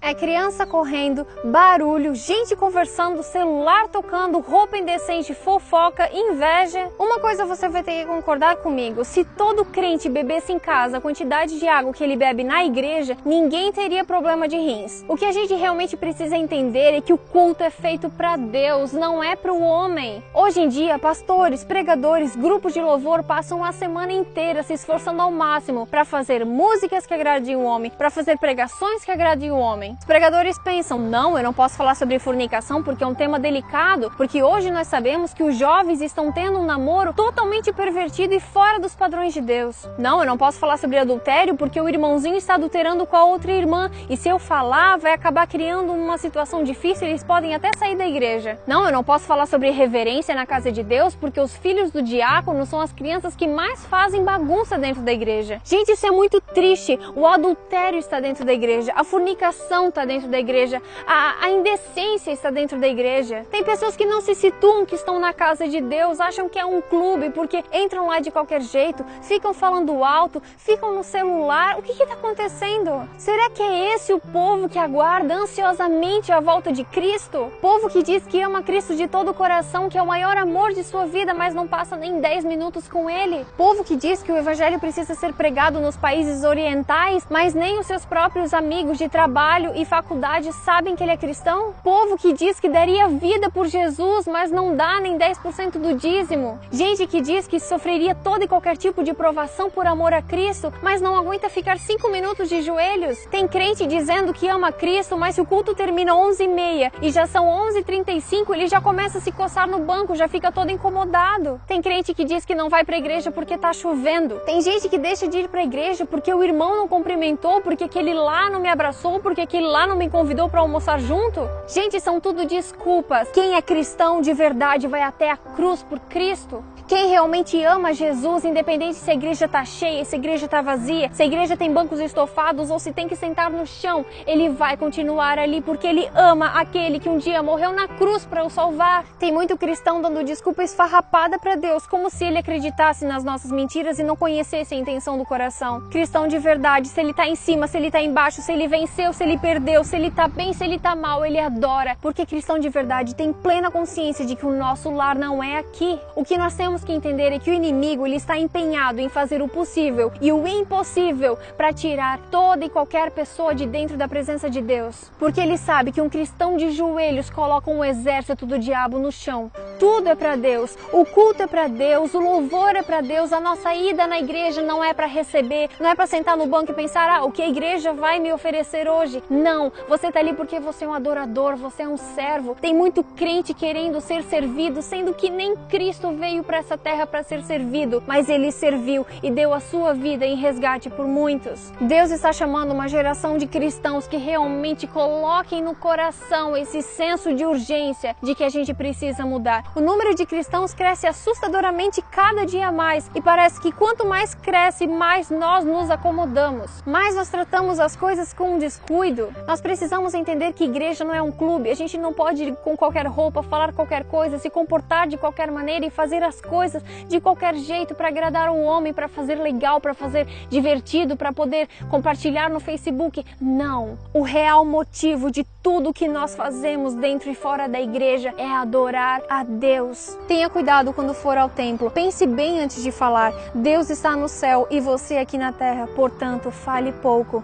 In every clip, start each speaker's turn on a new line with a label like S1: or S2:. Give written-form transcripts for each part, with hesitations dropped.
S1: É criança correndo, barulho, gente conversando, celular tocando, roupa indecente, fofoca, inveja. Uma coisa você vai ter que concordar comigo: se todo crente bebesse em casa a quantidade de água que ele bebe na igreja, ninguém teria problema de rins. O que a gente realmente precisa entender é que o culto é feito para Deus, não é para o homem. Hoje em dia, pastores, pregadores, grupos de louvor passam a semana inteira se esforçando ao máximo para fazer músicas que agradem o homem, para fazer pregações que agradem o homem. Os pregadores pensam: não, eu não posso falar sobre fornicação porque é um tema delicado, porque hoje nós sabemos que os jovens estão tendo um namoro totalmente pervertido e fora dos padrões de Deus. Não, eu não posso falar sobre adultério porque o irmãozinho está adulterando com a outra irmã, e se eu falar vai acabar criando uma situação difícil e eles podem até sair da igreja. Não, eu não posso falar sobre reverência na casa de Deus porque os filhos do diácono são as crianças que mais fazem bagunça dentro da igreja. Gente, isso é muito triste. O adultério está dentro da igreja, a fornicação está dentro da igreja, a indecência está dentro da igreja. Tem pessoas que não se situam que estão na casa de Deus, acham que é um clube porque entram lá de qualquer jeito, ficam falando alto, ficam no celular. O que está acontecendo? Será que é esse o povo que aguarda ansiosamente a volta de Cristo? Povo que diz que ama Cristo de todo o coração, que é o maior amor de sua vida, mas não passa nem 10 minutos com Ele? Povo que diz que o evangelho precisa ser pregado nos países orientais, mas nem os seus próprios amigos de trabalho e faculdade sabem que ele é cristão? Povo que diz que daria vida por Jesus, mas não dá nem 10% do dízimo? Gente que diz que sofreria todo e qualquer tipo de provação por amor a Cristo, mas não aguenta ficar 5 minutos de joelhos? Tem crente dizendo que ama Cristo, mas se o culto termina 11h30 e já são 11h35, ele já começa a se coçar no banco, já fica todo incomodado. Tem crente que diz que não vai pra igreja porque tá chovendo. Tem gente que deixa de ir pra igreja porque o irmão não cumprimentou, porque aquele lá não me abraçou, porque aquele lá não me convidou pra almoçar junto. Gente, são tudo desculpas. Quem é cristão de verdade vai até a cruz por Cristo. Quem realmente ama Jesus, independente se a igreja tá cheia, se a igreja tá vazia, se a igreja tem bancos estofados ou se tem que sentar no chão, ele vai continuar ali porque ele ama aquele que um dia morreu na cruz para o salvar. Tem muito cristão dando desculpa esfarrapada para Deus, como se ele acreditasse nas nossas mentiras e não conhecesse a intenção do coração. Cristão de verdade, se ele tá em cima, se ele tá embaixo, se ele venceu, se ele perdeu, se ele tá bem, se ele tá mal, ele adora. Porque cristão de verdade tem plena consciência de que o nosso lar não é aqui. O que nós temos que entender é que o inimigo ele está empenhado em fazer o possível e o impossível para tirar toda e qualquer pessoa de dentro da presença de Deus. Porque ele sabe que um cristão de joelhos coloca um exército do diabo no chão. Tudo é para Deus, o culto é para Deus, o louvor é para Deus, a nossa ida na igreja não é para receber, não é para sentar no banco e pensar: o que a igreja vai me oferecer hoje? Não, você tá ali porque você é um adorador, você é um servo. Tem muito crente querendo ser servido, sendo que nem Cristo veio para essa terra para ser servido, mas ele serviu e deu a sua vida em resgate por muitos. Deus está chamando uma geração de cristãos que realmente coloquem no coração esse senso de urgência de que a gente precisa mudar. O número de cristãos cresce assustadoramente cada dia mais e parece que quanto mais cresce, mais nós nos acomodamos, mais nós tratamos as coisas com descuido. Nós precisamos entender que igreja não é um clube. A gente não pode ir com qualquer roupa, falar qualquer coisa, se comportar de qualquer maneira e fazer as coisas de qualquer jeito para agradar o homem, para fazer legal, para fazer divertido, para poder compartilhar no Facebook. Não. O real motivo de tudo que nós fazemos dentro e fora da igreja é adorar a Deus. Tenha cuidado quando for ao templo. Pense bem antes de falar. Deus está no céu e você aqui na terra, portanto, fale pouco.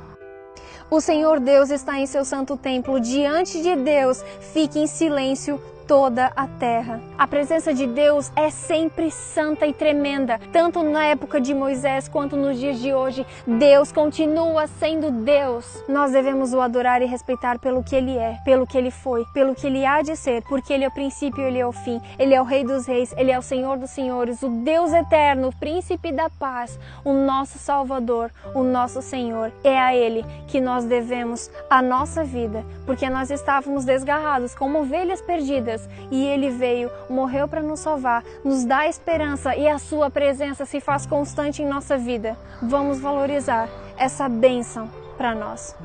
S1: O Senhor Deus está em seu santo templo. Diante de Deus, fique em silêncio toda a terra. A presença de Deus é sempre santa e tremenda, tanto na época de Moisés quanto nos dias de hoje. Deus continua sendo Deus. Nós devemos o adorar e respeitar pelo que Ele é, pelo que Ele foi, pelo que Ele há de ser, porque Ele é o princípio e Ele é o fim. Ele é o Rei dos Reis, Ele é o Senhor dos Senhores, o Deus eterno, o Príncipe da Paz, o nosso Salvador, o nosso Senhor. É a Ele que nós devemos a nossa vida, porque nós estávamos desgarrados como ovelhas perdidas, e Ele veio, morreu para nos salvar, nos dá esperança e a sua presença se faz constante em nossa vida. Vamos valorizar essa bênção para nós.